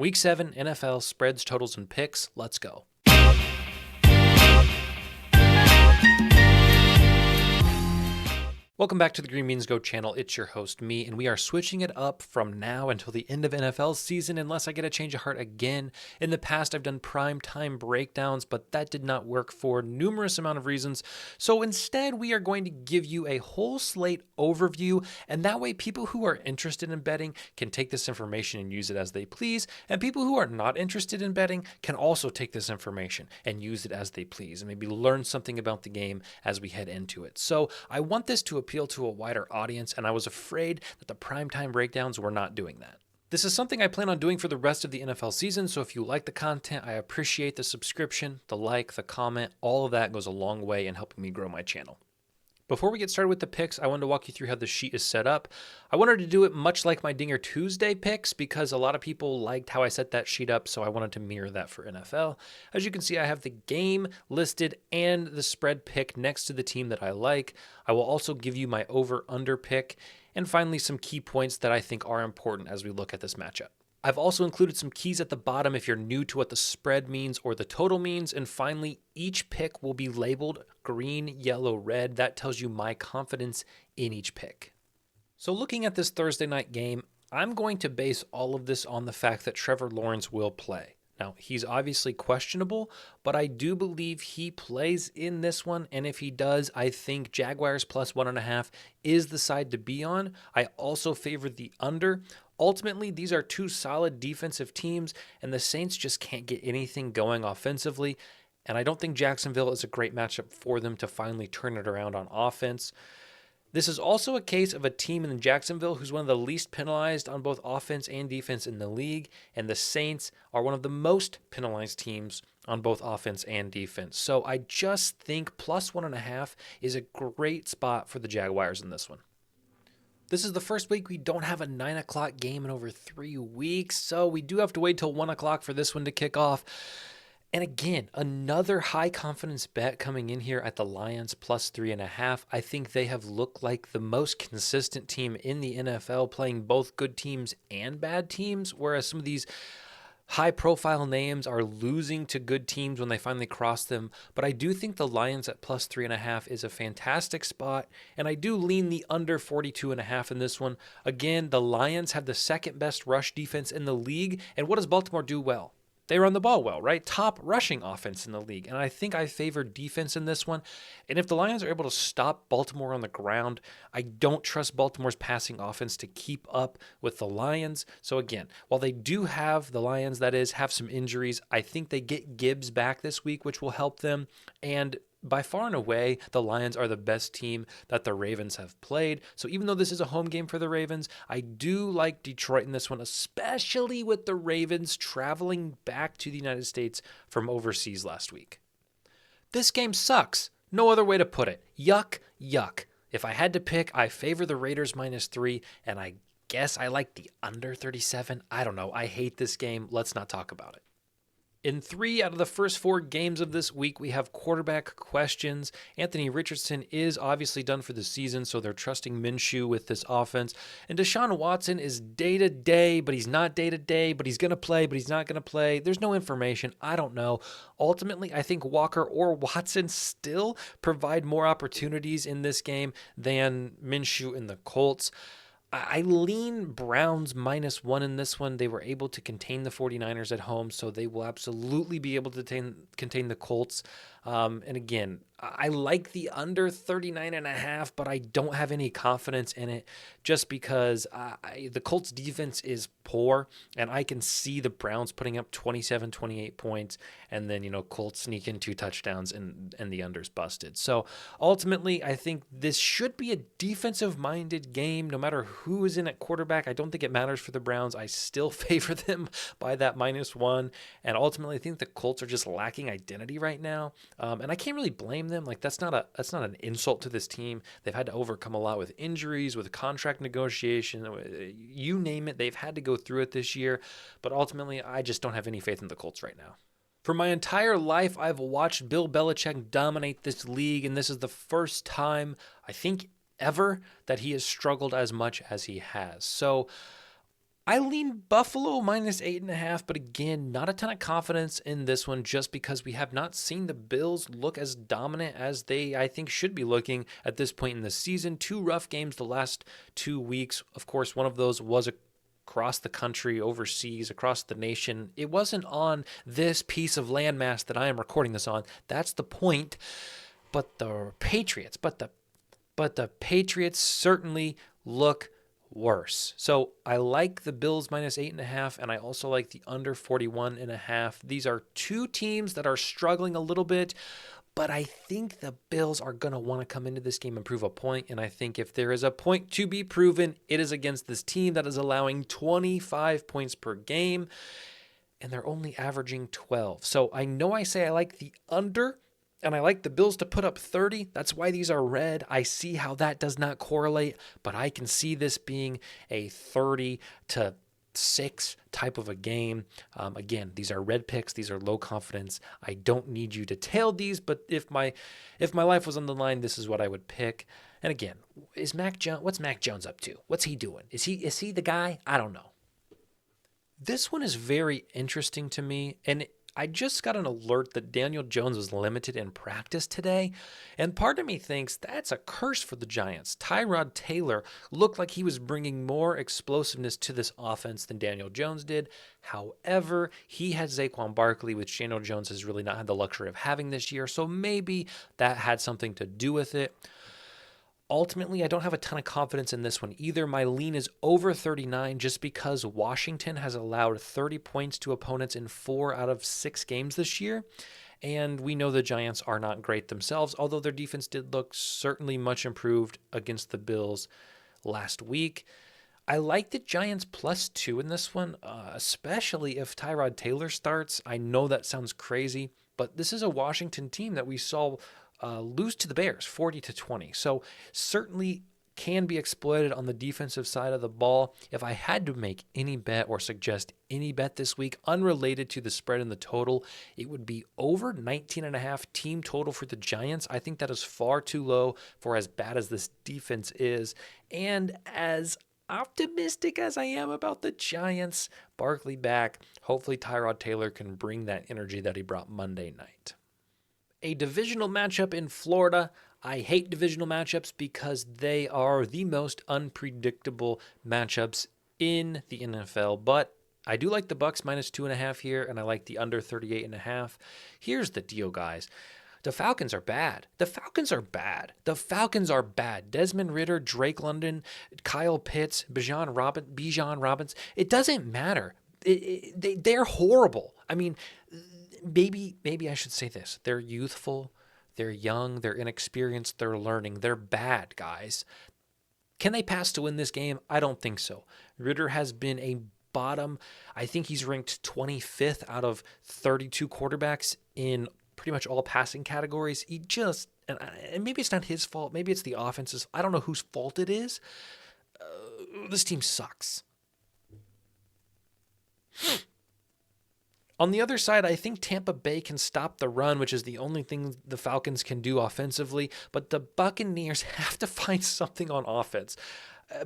Week 7 NFL spreads, totals, and picks. Let's go. Welcome back to the Green Beans Go channel. It's your host, me, and we are switching it up from now until the end of NFL season unless I get a change of heart again. In the past, I've done prime time breakdowns, but that did not work for numerous amount of reasons. So instead, we are going to give you a whole slate overview, and that way people who are interested in betting can take this information and use it as they please, and people who are not interested in betting can also take this information and use it as they please, and maybe learn something about the game as we head into it. So I want this to appeal to a wider audience, and I was afraid that the primetime breakdowns were not doing that. This is something I plan on doing for the rest of the NFL season, so if you like the content, I appreciate the subscription, the like, the comment. All of that goes a long way in helping me grow my channel. Before we get started with the picks, I wanted to walk you through how the sheet is set up. I wanted to do it much like my Dinger Tuesday picks because a lot of people liked how I set that sheet up, so I wanted to mirror that for NFL. As you can see, I have the game listed and the spread pick next to the team that I like. I will also give you my over-under pick, and finally some key points that I think are important as we look at this matchup. I've also included some keys at the bottom if you're new to what the spread means or the total means. And finally, each pick will be labeled green, yellow, red. That tells you my confidence in each pick. So looking at this Thursday night game, I'm going to base all of this on the fact that Trevor Lawrence will play. Now, he's obviously questionable, but I do believe he plays in this one. And if he does, I think Jaguars plus 1.5 is the side to be on. I also favor the under. Ultimately, these are two solid defensive teams, and the Saints just can't get anything going offensively. And I don't think Jacksonville is a great matchup for them to finally turn it around on offense. This is also a case of a team in Jacksonville who's one of the least penalized on both offense and defense in the league, and the Saints are one of the most penalized teams on both offense and defense. So I just think plus 1.5 is a great spot for the Jaguars in this one. This is the first week we don't have a 9 o'clock game in over 3 weeks, so we do have to wait till 1 o'clock for this one to kick off. And again, another high confidence bet coming in here at the Lions plus 3.5. I think they have looked like the most consistent team in the NFL, playing both good teams and bad teams, whereas some of these high-profile names are losing to good teams when they finally cross them. But I do think the Lions at plus 3.5 is a fantastic spot, and I do lean the under 42.5 in this one. Again, the Lions have the second best rush defense in the league, and what does Baltimore do well? They run the ball well, right? Top rushing offense in the league. And I think I favor defense in this one. And if the Lions are able to stop Baltimore on the ground, I don't trust Baltimore's passing offense to keep up with the Lions. So again, while they do have, the Lions that is, have some injuries, I think they get Gibbs back this week, which will help them. And by far and away, the Lions are the best team that the Ravens have played. So even though this is a home game for the Ravens, I do like Detroit in this one, especially with the Ravens traveling back to the United States from overseas last week. This game sucks. No other way to put it. Yuck, yuck. If I had to pick, I favor the Raiders -3, and I guess I like the under 37. I don't know. I hate this game. Let's not talk about it. In 3 out of the first 4 games of this week, we have quarterback questions. Anthony Richardson is obviously done for the season, so they're trusting Minshew with this offense. And Deshaun Watson is day-to-day, but he's not day-to-day, but he's going to play, but he's not going to play. There's no information. I don't know. Ultimately, I think Walker or Watson still provide more opportunities in this game than Minshew and the Colts. I lean Browns -1 in this one. They were able to contain the 49ers at home, so they will absolutely be able to contain the Colts. And again, I like the under 39.5, but I don't have any confidence in it just because the Colts defense is poor, and I can see the Browns putting up 27, 28 points, and then, Colts sneak in 2 touchdowns and the under's busted. So ultimately, I think this should be a defensive-minded game no matter who is in at quarterback. I don't think it matters for the Browns. I still favor them by that -1, and ultimately, I think the Colts are just lacking identity right now. And I can't really blame them. Like that's not an insult to this team. They've had to overcome a lot with injuries, with contract negotiation, you name it. They've had to go through it this year. But ultimately, I just don't have any faith in the Colts right now. For my entire life, I've watched Bill Belichick dominate this league, and this is the first time, I think, ever that he has struggled as much as he has. So I lean Buffalo minus 8.5, but again, not a ton of confidence in this one just because we have not seen the Bills look as dominant as they, I think, should be looking at this point in the season. Two rough games the last 2 weeks. Of course, one of those was across the country, overseas, across the nation. It wasn't on this piece of landmass that I am recording this on. That's the point. But the Patriots, but the Patriots certainly look worse. So I like the Bills minus 8.5, and I also like the under 41.5. These are two teams that are struggling a little bit, but I think the Bills are going to want to come into this game and prove a point. And I think if there is a point to be proven, it is against this team that is allowing 25 points per game, and they're only averaging 12. So I know I say I like the under, and I like the Bills to put up 30. That's why these are red. I see how that does not correlate, but I can see this being a 30-6 type of a game. Again, these are red picks. These are low confidence. I don't need you to tail these, but if my life was on the line, this is what I would pick. And again, what's Mac Jones up to? What's he doing? Is he the guy? I don't know. This one is very interesting to me, and I just got an alert that Daniel Jones was limited in practice today, and part of me thinks that's a curse for the Giants. Tyrod Taylor looked like he was bringing more explosiveness to this offense than Daniel Jones did. However, he had Saquon Barkley, which Daniel Jones has really not had the luxury of having this year, so maybe that had something to do with it. Ultimately, I don't have a ton of confidence in this one either. My lean is over 39 just because Washington has allowed 30 points to opponents in 4 out of 6 games this year. And we know the Giants are not great themselves, although their defense did look certainly much improved against the Bills last week. I like the Giants +2 in this one, especially if Tyrod Taylor starts. I know that sounds crazy, but this is a Washington team that we saw lose to the Bears 40-20. So certainly can be exploited on the defensive side of the ball. If I had to make any bet or suggest any bet this week unrelated to the spread and the total, it would be over 19.5 team total for the Giants. I think that is far too low for as bad as this defense is. And as optimistic as I am about the Giants, Barkley back, hopefully Tyrod Taylor can bring that energy that he brought Monday night. A divisional matchup in Florida. I hate divisional matchups because they are the most unpredictable matchups in the NFL, but I do like the Bucs -2.5 here, and I like the under 38.5. Here's the deal, guys. The Falcons are bad. The Falcons are bad. The Falcons are bad. Desmond Ridder, Drake London, Kyle Pitts, Bijan Robbins. It doesn't matter. They're horrible. I mean, maybe I should say this. They're youthful, they're young, they're inexperienced, they're learning. They're bad, guys. Can they pass to win this game? I don't think so. Ridder has been a bottom. I think he's ranked 25th out of 32 quarterbacks in pretty much all passing categories. He just, and maybe it's not his fault. Maybe it's the offense's. I don't know whose fault it is. This team sucks. On the other side, I think Tampa Bay can stop the run, which is the only thing the Falcons can do offensively, but the Buccaneers have to find something on offense.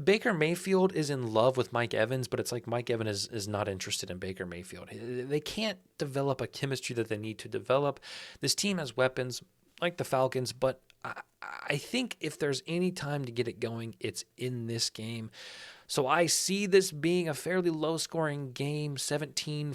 Baker Mayfield is in love with Mike Evans, but it's like Mike Evans is not interested in Baker Mayfield. They can't develop a chemistry that they need to develop. This team has weapons like the Falcons, but I think if there's any time to get it going, it's in this game. So I see this being a fairly low-scoring game, 17-14,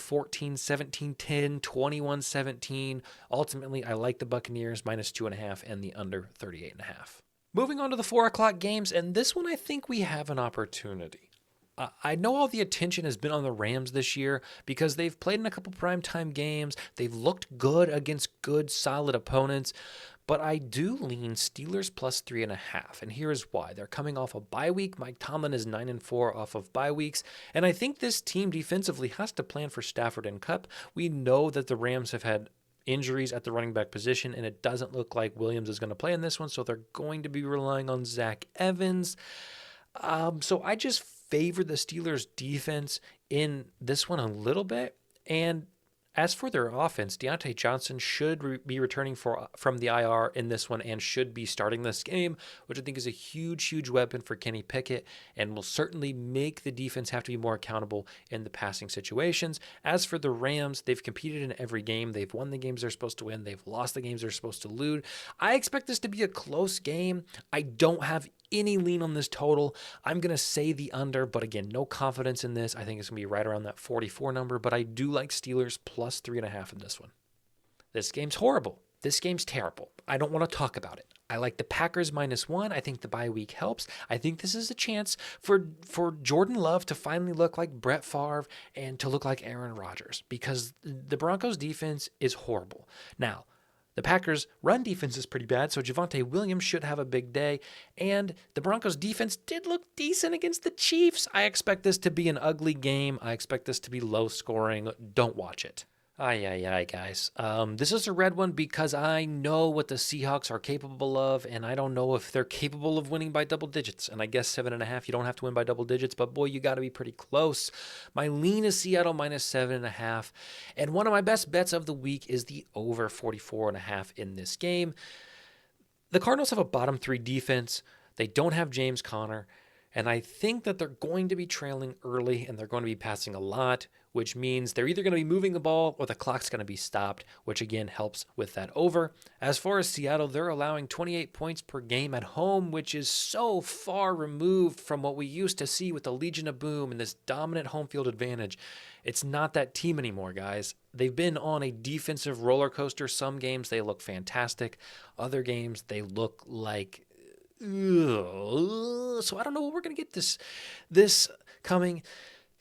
17-10, 21-17. Ultimately, I like the Buccaneers -2.5 and the under 38.5. Moving on to the 4 o'clock games, and this one I think we have an opportunity. I know all the attention has been on the Rams this year because they've played in a couple primetime games. They've looked good against good, solid opponents. But I do lean Steelers +3.5, and here is why. They're coming off a bye week. Mike Tomlin is 9-4 off of bye weeks, and I think this team defensively has to plan for Stafford and Kupp. We know that the Rams have had injuries at the running back position, and it doesn't look like Williams is going to play in this one, so they're going to be relying on Zach Evans. So I just favor the Steelers defense in this one a little bit, and As for their offense, Deontay Johnson should be returning from the IR in this one and should be starting this game, which I think is a huge, huge weapon for Kenny Pickett and will certainly make the defense have to be more accountable in the passing situations. As for the Rams, they've competed in every game. They've won the games they're supposed to win. They've lost the games they're supposed to lose. I expect this to be a close game. I don't have any lean on this total. I'm going to say the under, but again, no confidence in this. I think it's going to be right around that 44 number, but I do like Steelers plus 3.5 in this one. This game's horrible. This game's terrible. I don't want to talk about it. I like the Packers -1. I think the bye week helps. I think this is a chance for Jordan Love to finally look like Brett Favre and to look like Aaron Rodgers because the Broncos defense is horrible. Now, the Packers' run defense is pretty bad, so Javonte Williams should have a big day. And the Broncos' defense did look decent against the Chiefs. I expect this to be an ugly game. I expect this to be low scoring. Don't watch it. Ay, guys. This is a red one because I know what the Seahawks are capable of, and I don't know if they're capable of winning by double digits. And I guess 7.5, you don't have to win by double digits, but boy, you got to be pretty close. My lean is Seattle -7.5, and one of my best bets of the week is the over 44.5 in this game. The Cardinals have a bottom 3 defense. They don't have James Conner, and I think that they're going to be trailing early, and they're going to be passing a lot, which means they're either going to be moving the ball or the clock's going to be stopped, which again helps with that over. As far as Seattle, they're allowing 28 points per game at home, which is so far removed from what we used to see with the Legion of Boom and this dominant home field advantage. It's not that team anymore, guys. They've been on a defensive roller coaster. Some games they look fantastic. Other games they look like ugh. So I don't know what we're going to get this coming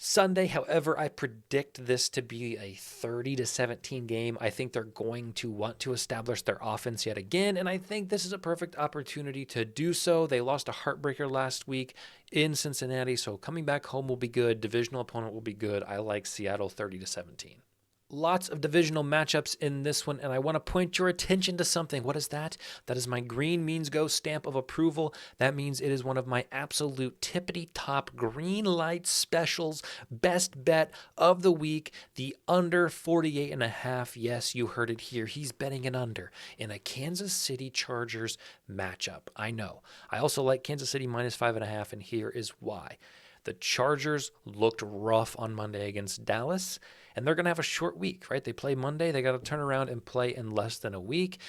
Sunday. However, I predict this to be a 30-17 game. I think they're going to want to establish their offense yet again, and I think this is a perfect opportunity to do so. They lost a heartbreaker last week in Cincinnati, so coming back home will be good. Divisional opponent will be good. I like Seattle 30-17. Lots of divisional matchups in this one, and I want to point your attention to something. What is that? That is my green means go stamp of approval. That means it is one of my absolute tippity-top green light specials, best bet of the week, the under 48.5. Yes, you heard it here. He's betting an under in a Kansas City Chargers matchup. I know. I also like Kansas City -5.5, and here is why. The Chargers looked rough on Monday against Dallas, and they're going to have a short week, right? They play Monday. They got to turn around and play in less than a week.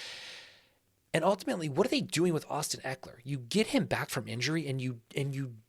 And ultimately, what are they doing with Austin Eckler? You get him back from injury, and you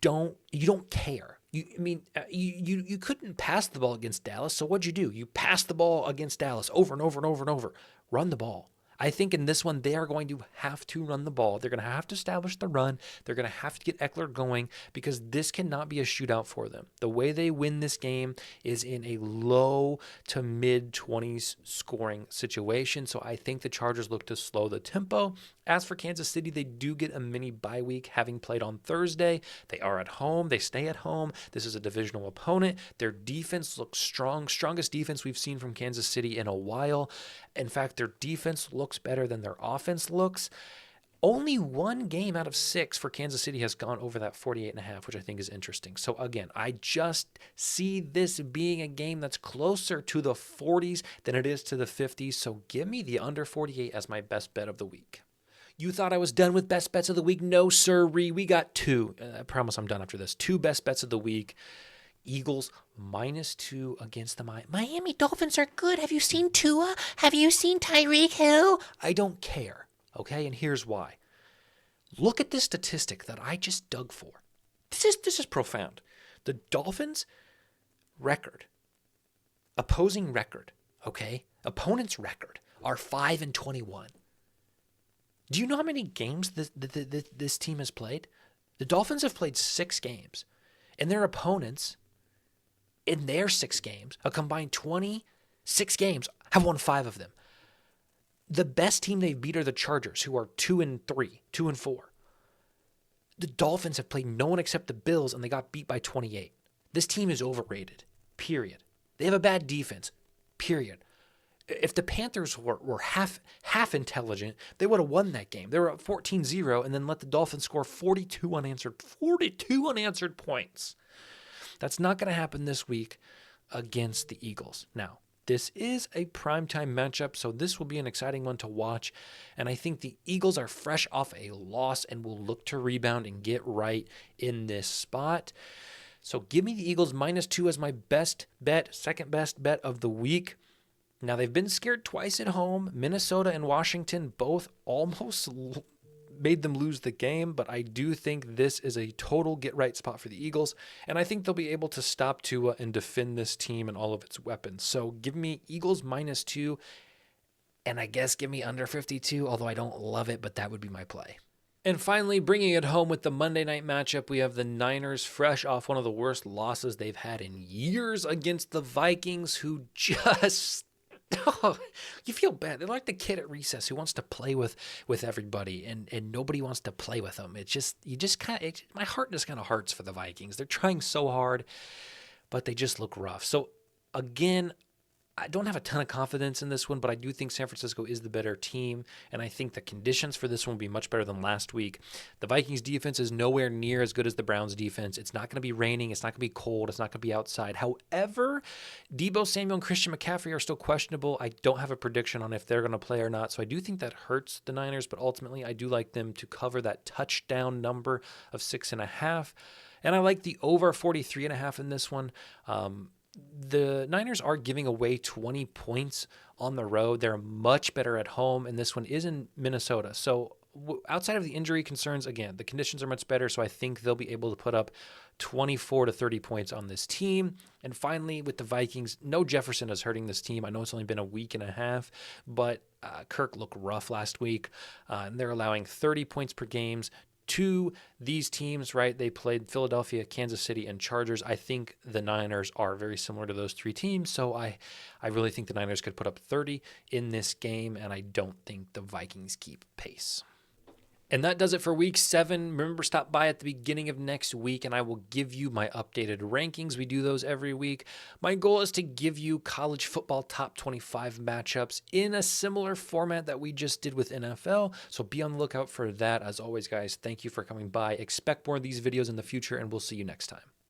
don't care. You couldn't pass the ball against Dallas, so what'd you do? You passed the ball against Dallas over and over and over and over. Run the ball. I think in this one, they are going to have to run the ball. They're going to have to establish the run. They're going to have to get Eckler going because this cannot be a shootout for them. The way they win this game is in a low to mid-20s scoring situation. So I think the Chargers look to slow the tempo. As for Kansas City, they do get a mini bye week having played on Thursday. They are at home. They stay at home. This is a divisional opponent. Their defense looks strong. Strongest defense we've seen from Kansas City in a while. In fact, their defense looks better than their offense looks. Only one game out of 6 for Kansas City has gone over that 48.5, which I think is interesting. So again, I just see this being a game that's closer to the 40s than it is to the 50s. So give me the under 48 as my best bet of the week. You thought I was done with best bets of the week? No, sirree. We got 2. I promise I'm done after this. 2 best bets of the week. Eagles -2 against the Miami Dolphins are good. Have you seen Tua? Have you seen Tyreek Hill? I don't care, okay? And here's why. Look at this statistic that I just dug for. This is profound. The Dolphins' record, opposing record, okay? Opponent's record are 5-21. Do you know how many games this team has played? The Dolphins have played 6 games, and their opponents in their 6 games, a combined 26 games, have won 5 of them. The best team they've beat are the Chargers, who are 2-3, 2-4. The Dolphins have played no one except the Bills, and they got beat by 28. This team is overrated, period. They have a bad defense, period. If the Panthers were half intelligent, they would have won that game. They were up 14-0 and then let the Dolphins score 42 unanswered points. That's not going to happen this week against the Eagles. Now, this is a primetime matchup, so this will be an exciting one to watch. And I think the Eagles are fresh off a loss and will look to rebound and get right in this spot. So give me the Eagles -2 as my best bet, second best bet of the week. Now, they've been scared twice at home. Minnesota and Washington both almost made them lose the game, but I do think this is a total get-right spot for the Eagles, and I think they'll be able to stop Tua and defend this team and all of its weapons. So give me Eagles -2, and I guess give me under 52, although I don't love it, but that would be my play. And finally, bringing it home with the Monday night matchup, we have the Niners fresh off one of the worst losses they've had in years against the Vikings, who just... Oh, you feel bad. They're like the kid at recess who wants to play with everybody, and nobody wants to play with them. It's just, my heart just kind of hurts for the Vikings. They're trying so hard, but they just look rough. So again, I don't have a ton of confidence in this one, but I do think San Francisco is the better team, and I think the conditions for this one will be much better than last week. The Vikings defense is nowhere near as good as the Browns defense. It's not going to be raining. It's not going to be cold. It's not going to be outside. However, Deebo Samuel and Christian McCaffrey are still questionable. I don't have a prediction on if they're going to play or not, so I do think that hurts the Niners, but ultimately I do like them to cover that touchdown number of 6.5, and I like the over 43.5 in this one. The Niners are giving away 20 points on the road. They're much better at home, and this one is in Minnesota. So outside of the injury concerns, again, the conditions are much better, so I think they'll be able to put up 24 to 30 points on this team. And finally, with the Vikings, no Jefferson is hurting this team. I know it's only been a week and a half, but Kirk looked rough last week, and they're allowing 30 points per game to these teams, right? They played Philadelphia, Kansas City, and Chargers. I think the Niners are very similar to those three teams, so I really think the Niners could put up 30 in this game, and I don't think the Vikings keep pace. And that does it for week 7. Remember, stop by at the beginning of next week, and I will give you my updated rankings. We do those every week. My goal is to give you college football top 25 matchups in a similar format that we just did with NFL. So be on the lookout for that. As always, guys, thank you for coming by. Expect more of these videos in the future, and we'll see you next time.